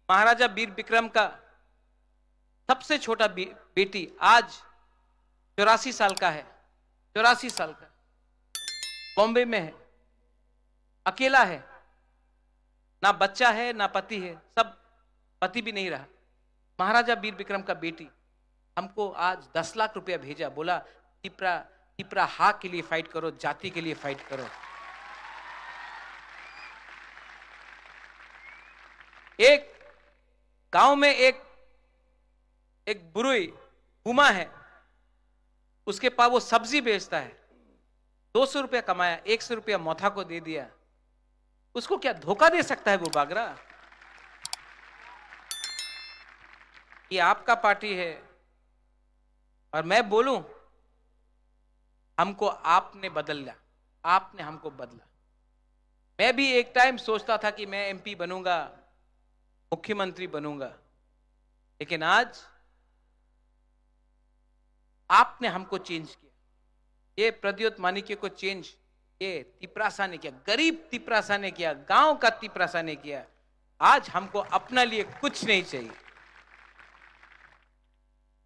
महाराजा वीर विक्रम का सबसे छोटा बेटी आज 84 साल का है, 84 साल का, बॉम्बे में है, अकेला है, ना बच्चा है ना पति है, सब पति भी नहीं रहा। महाराजा वीर विक्रम का बेटी हमको आज 10 लाख रुपया भेजा, बोला तिपरा हा के लिए फाइट करो, जाति के लिए फाइट करो। एक गांव में एक बुरुई बुमा है, उसके पास वो सब्जी बेचता है, 200 रुपया कमाया, 100 रुपया मौथा को दे दिया। उसको क्या धोखा दे सकता है वो बागरा? ये आपका पार्टी है और मैं बोलूं हमको आपने बदला, आपने हमको बदला। मैं भी एक टाइम सोचता था कि मैं एमपी बनूंगा, मुख्यमंत्री बनूंगा, लेकिन आज आपने हमको चेंज किया। ये प्रद्योत मानिक्य को चेंज ये तिपरासा ने किया, गरीब तिपरासा ने किया, गांव का तिपरासा ने किया। आज हमको अपना लिए कुछ नहीं चाहिए।